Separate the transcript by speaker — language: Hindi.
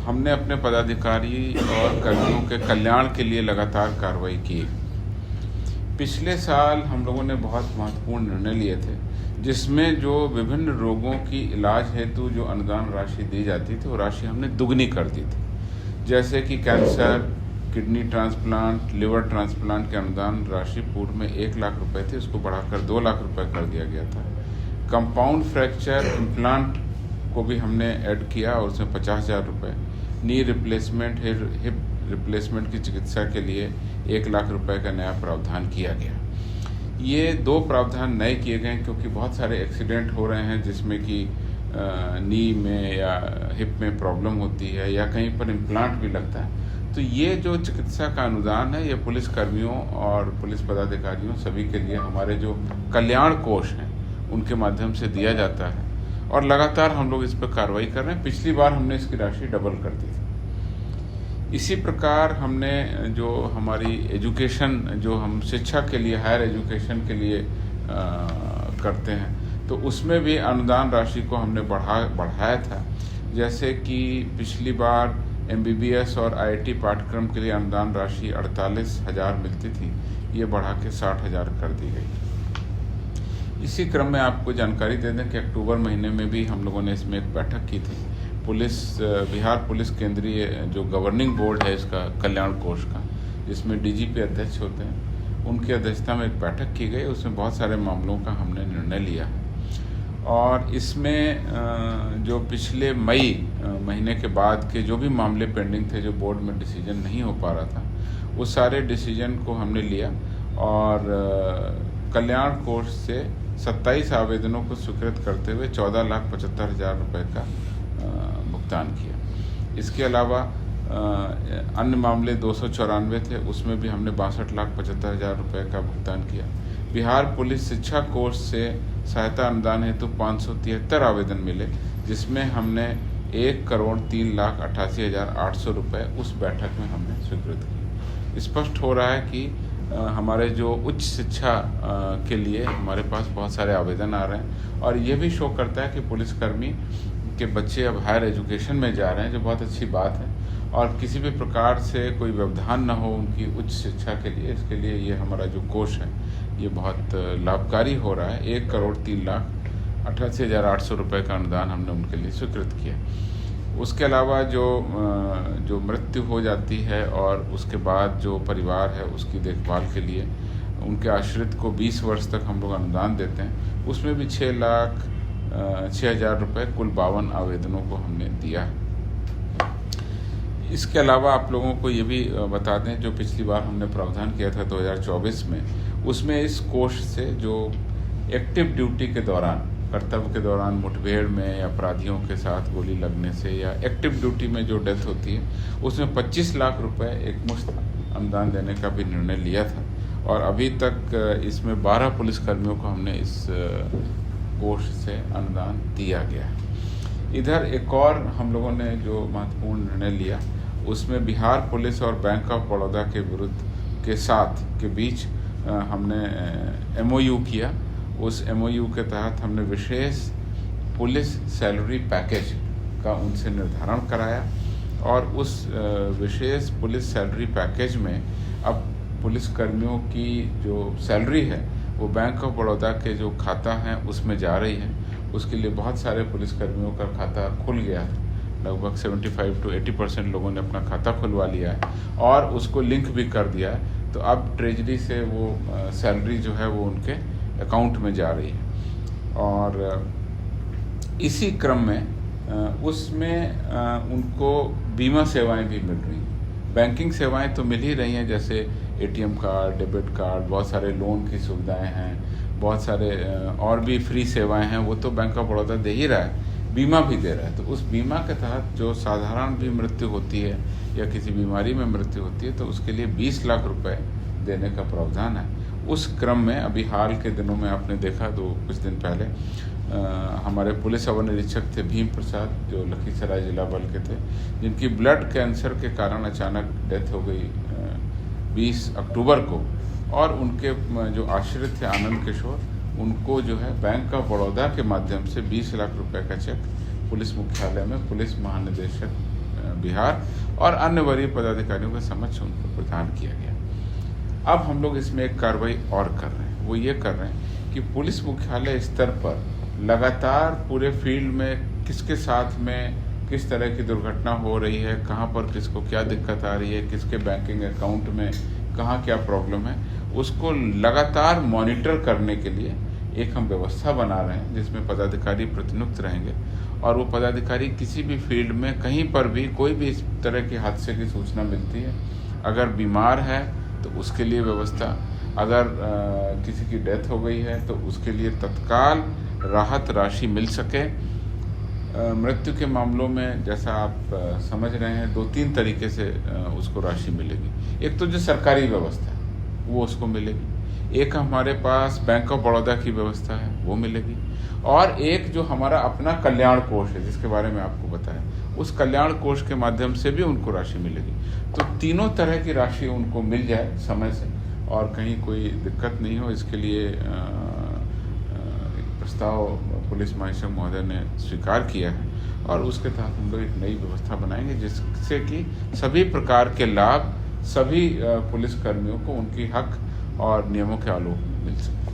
Speaker 1: हमने अपने पदाधिकारी और कर्मियों के कल्याण के लिए लगातार कार्रवाई की। पिछले साल हम लोगों ने बहुत महत्वपूर्ण निर्णय लिए थे, जिसमें जो विभिन्न रोगों की इलाज हेतु जो अनुदान राशि दी जाती थी वो राशि हमने दुगनी कर दी थी। जैसे कि cancer, kidney transplant, liver transplant के अनुदान राशि पूर्व में 1 लाख रुपए थी, उसको बढ़ाकर 2 लाख रुपए कर दिया गया था। कंपाउंड फ्रैक्चर इम्प्लांट को भी हमने ऐड किया और उसमें 50,000 रुपये। नी रिप्लेसमेंट, हिप रिप्लेसमेंट की चिकित्सा के लिए 1 लाख रुपए का नया प्रावधान किया गया। ये 2 प्रावधान नए किए गए क्योंकि बहुत सारे एक्सीडेंट हो रहे हैं जिसमें कि नी में या हिप में प्रॉब्लम होती है या कहीं पर इम्प्लांट भी लगता है। तो ये जो चिकित्सा का अनुदान है ये पुलिस कर्मियों और पुलिस पदाधिकारियों सभी के लिए हमारे जो कल्याण कोष हैं उनके माध्यम से दिया जाता है और लगातार हम लोग इस पर कार्रवाई कर रहे हैं। पिछली बार हमने इसकी राशि डबल कर दी थी। इसी प्रकार हमने जो हमारी एजुकेशन, जो हम शिक्षा के लिए, हायर एजुकेशन के लिए करते हैं, तो उसमें भी अनुदान राशि को हमने बढ़ाया था। जैसे कि पिछली बार MBBS और IIT पाठ्यक्रम के लिए अनुदान राशि 48,000 मिलती थी, ये बढ़ा के 60,000 कर दी गई। इसी क्रम में आपको जानकारी दे दें कि अक्टूबर महीने में भी हम लोगों ने इसमें एक बैठक की थी। बिहार पुलिस केंद्रीय जो गवर्निंग बोर्ड है इसका कल्याण कोष का, जिसमें DGP अध्यक्ष होते हैं, उनकी अध्यक्षता में एक बैठक की गई। उसमें बहुत सारे मामलों का हमने निर्णय लिया है और इसमें जो पिछले मई महीने के बाद के जो भी मामले पेंडिंग थे, जो बोर्ड में डिसीजन नहीं हो पा रहा था, वो सारे डिसीजन को हमने लिया और कल्याण कोष से 27 आवेदनों को स्वीकृत करते हुए 14,75,000 रुपये का भुगतान किया। इसके अलावा अन्य मामले 294 थे, उसमें भी हमने 62,75,000 रुपये का भुगतान किया। बिहार पुलिस शिक्षा कोष से सहायता अनुदान हेतु 573 आवेदन मिले, जिसमें हमने 1,03,88,800 रुपये उस बैठक में हमने स्वीकृत किए। स्पष्ट हो रहा है कि हमारे जो उच्च शिक्षा के लिए हमारे पास बहुत सारे आवेदन आ रहे हैं और ये भी शो करता है कि पुलिसकर्मी के बच्चे अब हायर एजुकेशन में जा रहे हैं, जो बहुत अच्छी बात है और किसी भी प्रकार से कोई व्यवधान न हो उनकी उच्च शिक्षा के लिए। इसके लिए ये हमारा जो कोष है ये बहुत लाभकारी हो रहा है। 1,03,88,800 रुपये का अनुदान हमने उनके लिए स्वीकृत किया। उसके अलावा जो मृत्यु हो जाती है और उसके बाद जो परिवार है उसकी देखभाल के लिए उनके आश्रित को 20 वर्ष तक हम लोग अनुदान देते हैं, उसमें भी 6,06,000 रुपये कुल 52 आवेदनों को हमने दिया है। इसके अलावा आप लोगों को ये भी बता दें, जो पिछली बार हमने प्रावधान किया था 2024 में, उसमें इस कोष से जो एक्टिव ड्यूटी के दौरान, कर्तव्य के दौरान मुठभेड़ में या अपराधियों के साथ गोली लगने से या एक्टिव ड्यूटी में जो डेथ होती है, उसमें 25 लाख रुपए एक मुश्त अनुदान देने का भी निर्णय लिया था और अभी तक इसमें 12 पुलिसकर्मियों को हमने इस कोष से अनुदान दिया गया। इधर एक और हम लोगों ने जो महत्वपूर्ण निर्णय लिया, उसमें बिहार पुलिस और बैंक ऑफ बड़ौदा के बीच हमने MOU किया। उस MOU के तहत हमने विशेष पुलिस सैलरी पैकेज का उनसे निर्धारण कराया और उस विशेष पुलिस सैलरी पैकेज में अब पुलिसकर्मियों की जो सैलरी है वो बैंक ऑफ बड़ौदा के जो खाता है उसमें जा रही है। उसके लिए बहुत सारे पुलिसकर्मियों का खाता खुल गया है, लगभग 75 to 80% लोगों ने अपना खाता खुलवा लिया है और उसको लिंक भी कर दिया है। तो अब ट्रेजरी से वो सैलरी जो है वो उनके अकाउंट में जा रही है और इसी क्रम में उसमें उनको बीमा सेवाएं भी मिल रही हैं। बैंकिंग सेवाएं तो मिल ही रही हैं, जैसे ATM कार्ड, डेबिट कार्ड, बहुत सारे लोन की सुविधाएं हैं, बहुत सारे और भी फ्री सेवाएं हैं, वो तो बैंक ऑफ बड़ौदा दे ही रहा है, बीमा भी दे रहा है। तो उस बीमा के तहत जो साधारण भी मृत्यु होती है या किसी बीमारी में मृत्यु होती है तो उसके लिए 20 लाख रुपए देने का प्रावधान है। उस क्रम में अभी हाल के दिनों में आपने देखा, तो कुछ दिन पहले हमारे पुलिस अवर निरीक्षक थे भीम प्रसाद, जो लखीसराय जिला बल के थे, जिनकी ब्लड कैंसर के कारण अचानक डेथ हो गई 20 अक्टूबर को, और उनके जो आश्रित थे आनंद किशोर, उनको जो है बैंक ऑफ बड़ौदा के माध्यम से 20 लाख रुपए का चेक पुलिस मुख्यालय में पुलिस महानिदेशक बिहार और अन्य वरीय पदाधिकारियों के समक्ष उनको प्रदान किया गया। अब हम लोग इसमें एक कार्रवाई और कर रहे हैं, वो ये कर रहे हैं कि पुलिस मुख्यालय स्तर पर लगातार पूरे फील्ड में किसके साथ में किस तरह की दुर्घटना हो रही है, कहाँ पर किसको क्या दिक्कत आ रही है, किसके बैंकिंग अकाउंट में कहाँ क्या प्रॉब्लम है, उसको लगातार मॉनिटर करने के लिए एक हम व्यवस्था बना रहे हैं जिसमें पदाधिकारी प्रतिनियुक्त रहेंगे और वो पदाधिकारी किसी भी फील्ड में कहीं पर भी कोई भी इस तरह के हादसे की सूचना मिलती है, अगर बीमार है तो उसके लिए व्यवस्था, अगर किसी की डेथ हो गई है तो उसके लिए तत्काल राहत राशि मिल सके। मृत्यु के मामलों में जैसा आप समझ रहे हैं 2-3 तरीके से उसको राशि मिलेगी। एक तो जो सरकारी व्यवस्था है वो उसको मिलेगी, एक हमारे पास बैंक ऑफ बड़ौदा की व्यवस्था है वो मिलेगी, और एक जो हमारा अपना कल्याण कोष है जिसके बारे में आपको बताया, उस कल्याण कोष के माध्यम से भी उनको राशि मिलेगी। तो तीनों तरह की राशि उनको मिल जाए समय से और कहीं कोई दिक्कत नहीं हो, इसके लिए एक प्रस्ताव पुलिस महानिरीक्षक महोदय ने स्वीकार किया है और उसके तहत हम लोग एक नई व्यवस्था बनाएंगे जिससे कि सभी प्रकार के लाभ सभी पुलिस कर्मियों को उनकी हक और नियमों के आलोक में मिल सके।